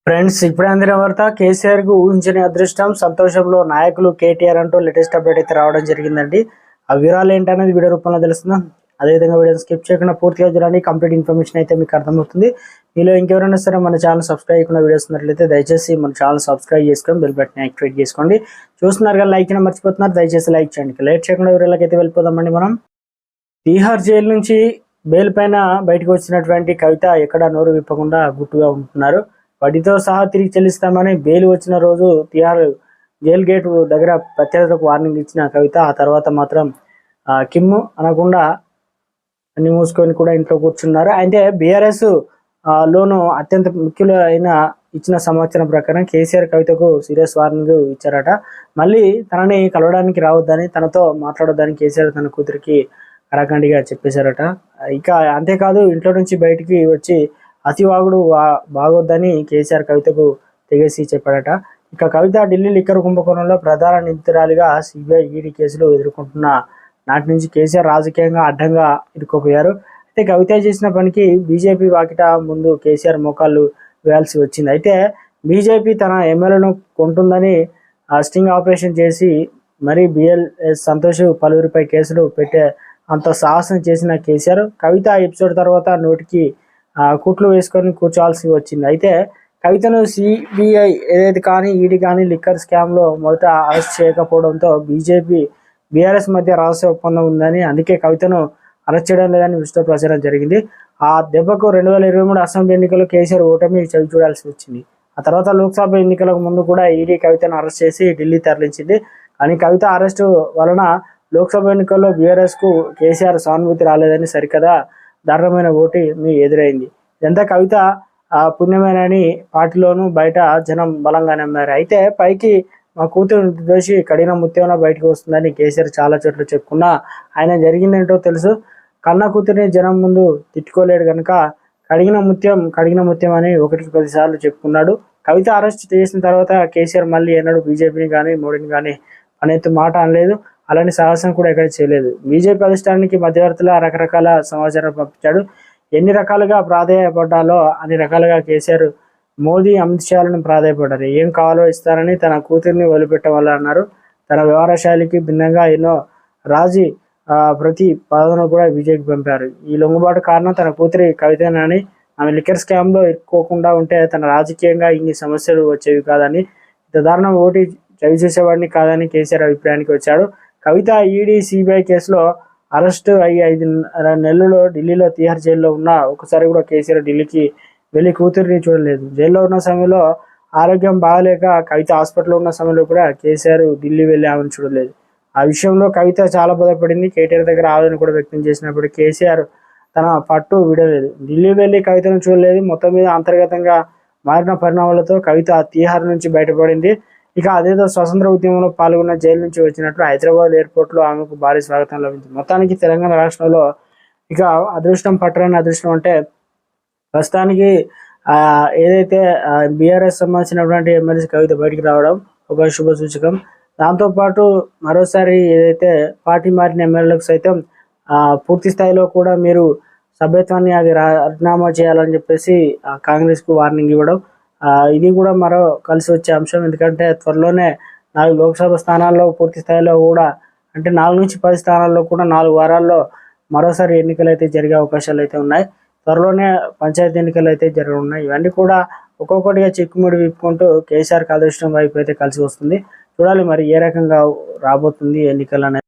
Friends, ఇప్పుడే అందిన వార్త. కేసీఆర్ కు ఊహించని అదృష్టం, సంతోషంలో నాయకులు కేటీఆర్ అంటూ లేటెస్ట్ అప్డేట్ అయితే రావడం జరిగిందండి. ఆ వివరాలు ఏంటనేది వీడియో రూపంలో తెలుస్తుందా. అదేవిధంగా వీడియో స్కిప్ చేయకుండా పూర్తిగా చూడండి. కంప్లీట్ ఇన్ఫర్మేషన్ అయితే మీకు అర్థమవుతుంది. మీలో ఇంకెవరైనా సరే మన ఛానల్ సబ్స్క్రైబ్ చేయకుండా వీడియోస్ ఉన్నట్లయితే దయచేసి మన ఛానల్ సబ్స్క్రైబ్ చేసుకొని బెల్ బటన్ యాక్టివేట్ చేసుకోండి. చూస్తున్నారు కానీ లైక్ చేయడం మర్చిపోతున్నారు, దయచేసి లైక్ చేయండి. లేట్ చేయకుండా వీడియోలోకి అయితే వెళ్ళిపోదామండి. మనం తీహార్ జైలు నుంచి బెయిల్ పైన బయటకు వచ్చినటువంటి కవిత ఎక్కడ నోరు విప్పకుండా గుట్టుగా ఉంటున్నారు. వడ్డీతో సహా తిరిగి చెల్లిస్తామని బెయిల్ వచ్చిన రోజు తిహార్ జైల్ గేట్ దగ్గర ప్రత్యర్థులకు వార్నింగ్ ఇచ్చిన కవిత ఆ తర్వాత మాత్రం కిమ్ము అనకుండా అన్ని మూసుకొని కూడా ఇంట్లో కూర్చున్నారు. అయితే బీఆర్ఎస్ లోను అత్యంత ముఖ్యులైన ఇచ్చిన సమాచారం ప్రకారం కేసీఆర్ కవితకు సీరియస్ వార్నింగ్ ఇచ్చారట. మళ్ళీ తనని కలవడానికి రావద్దని, తనతో మాట్లాడొద్దని కేసీఆర్ తన కూతురికి కరాఖండిగా చెప్పేశారట. ఇక అంతేకాదు, ఇంట్లో నుంచి బయటికి వచ్చి అతివాగుడు బాగొద్దని కేసీఆర్ కవితకు తెగేసి చెప్పాడట. ఇక కవిత ఢిల్లీ లిక్కర్ కుంభకోణంలో ప్రధాన నిందితురాలిగా సిబిఐ ఈడీ కేసులు ఎదుర్కొంటున్న నాటి నుంచి కేసీఆర్ రాజకీయంగా అడ్డంగా ఇరుక్కుపోయారు. అయితే కవిత చేసిన పనికి బీజేపీ వాకిట ముందు కేసీఆర్ మోకాళ్ళు వేయాల్సి వచ్చింది. అయితే బీజేపీ తన ఎమ్మెల్యేలను కొంటుందని స్టింగ్ ఆపరేషన్ చేసి మరి బిఎల్ఎస్ సంతోష్ పలువురిపై కేసులు పెట్టే అంత సాహసం చేసిన కేసీఆర్ కవిత ఎపిసోడ్ తర్వాత నోటికి కుట్లు వేసుకొని కూర్చోవాల్సి వచ్చింది. అయితే కవితను సిబిఐ ఏదైతే కానీ ఈడీ కానీ లిక్కర్ స్కామ్లో మొదట అరెస్ట్ చేయకపోవడంతో బీజేపీ బీఆర్ఎస్ మధ్య రహస్య ఒప్పందం ఉందని, అందుకే కవితను అరెస్ట్ చేయడం లేదని విస్తృత ప్రచారం జరిగింది. ఆ దెబ్బకు 2023 అసెంబ్లీ ఎన్నికల్లో కేసీఆర్ ఓటమి చవి చూడాల్సి వచ్చింది. ఆ తర్వాత లోక్సభ ఎన్నికలకు ముందు కూడా ఈడీ కవితను అరెస్ట్ చేసి ఢిల్లీ తరలించింది. కానీ కవిత అరెస్టు వలన లోక్సభ ఎన్నికల్లో బీఆర్ఎస్కు కేసీఆర్ సానుభూతి రాలేదని సరికదా దారుణమైన ఓటు మీ ఎదురైంది. ఇదంతా కవిత పుణ్యమేనని పార్టీలోనూ బయట జనం బలంగా నమ్మారు. అయితే పైకి మా కూతురు దోషి కడిగిన ముత్యంలో బయటకు వస్తుందని కేసీఆర్ చాలా చోట్ల చెప్పుకున్నా ఆయన జరిగిందేంటో తెలుసు. కన్న కూతురిని జనం ముందు తిట్టుకోలేడు కనుక కడిగిన ముత్యం అని 1-10 సార్లు చెప్పుకున్నాడు. కవిత అరెస్ట్ చేసిన తర్వాత కేసీఆర్ మళ్ళీ ఎన్నడూ బీజేపీని కానీ మోడీని కానీ అనేంత మాట అనలేదు. అలాంటి సాహసం కూడా ఎక్కడ చేయలేదు. బీజేపీ అధిష్టానానికి మధ్యవర్తుల రకరకాల సమాచారం పంపించాడు. ఎన్ని రకాలుగా ప్రాధాయపడ్డాలో అన్ని రకాలుగా కేసీఆర్ మోదీ అమిత్ షాలను ప్రాధాయపడ్డారు. ఏం కావాలో ఇస్తారని తన కూతురిని వదిలిపెట్టవాళ్ళు అన్నారు. తన వ్యవహార శైలికి భిన్నంగా ఎన్నో రాజీ ప్రతి పదవిను కూడా బీజేపీ పంపారు. ఈ లొంగుబాటు కారణం తన కూతురి కవితనని, ఆమె లిక్కర్ స్కామ్లో ఇరుక్కోకుండా ఉంటే తన రాజకీయంగా ఇన్ని సమస్యలు వచ్చేవి కాదని, ఇంత దారుణం ఓటి చవి చూసేవాడిని కాదని కేసీఆర్ అభిప్రాయానికి వచ్చాడు. కవిత ఈడీ సిబిఐ కేసులో అరెస్టు అయ్యి 5 నెలల్లో ఢిల్లీలో తిహార్ జైల్లో ఉన్న ఒకసారి కూడా కేసీఆర్ ఢిల్లీకి వెళ్ళి కూతురిని చూడలేదు. జైల్లో ఉన్న సమయంలో ఆరోగ్యం బాగాలేక కవిత హాస్పిటల్లో ఉన్న సమయంలో కూడా కేసీఆర్ ఢిల్లీ వెళ్ళి ఆమెను చూడలేదు. ఆ విషయంలో కవిత చాలా బాధపడింది. కేటీఆర్ దగ్గర ఆవేదన కూడా వ్యక్తం చేసినప్పుడు కేసీఆర్ తన పట్టు విడలేదు. ఢిల్లీ వెళ్ళి కవితను చూడలేదు. మొత్తం మీద అంతర్గతంగా మారిన పరిణామాలతో కవిత తిహార్ నుంచి బయటపడింది. ఇక అదేదో స్వతంత్ర ఉద్యమంలో పాల్గొన్న జైలు నుంచి వచ్చినట్లు హైదరాబాద్ ఎయిర్పోర్ట్లో ఆమెకు భారీ స్వాగతం లభించింది. మొత్తానికి తెలంగాణ రాష్ట్రంలో ఇక అదృష్టం పట్టరాని అదృష్టం అంటే ప్రస్తుతానికి ఏదైతే బీఆర్ఎస్ సంబంధించినటువంటి ఎమ్మెల్సీ కవిత బయటికి రావడం ఒక శుభ సూచకం. దాంతోపాటు మరోసారి ఏదైతే పార్టీ మారిన ఎమ్మెల్యేలకు సైతం పూర్తి స్థాయిలో కూడా మీరు సభ్యత్వాన్ని అది రాజీనామా చేయాలని చెప్పేసి కాంగ్రెస్కు వార్నింగ్ ఇవ్వడం, ఇది కూడా మరో కలిసి వచ్చే అంశం. ఎందుకంటే త్వరలోనే 4 లోక్సభ స్థానాల్లో పూర్తి స్థాయిలో కూడా అంటే 4 నుంచి 10 స్థానాల్లో కూడా 4 వారాల్లో మరోసారి ఎన్నికలు అయితే జరిగే అవకాశాలు అయితే ఉన్నాయి. త్వరలోనే పంచాయతీ ఎన్నికలు అయితే జరగనున్నాయి. ఇవన్నీ కూడా ఒక్కొక్కటిగా చిక్కుముడి విప్పుకుంటూ కేసీఆర్కి అదృష్టం వైపు అయితే కలిసి వస్తుంది. చూడాలి మరి ఏ రకంగా రాబోతుంది ఎన్నికలు అనేది.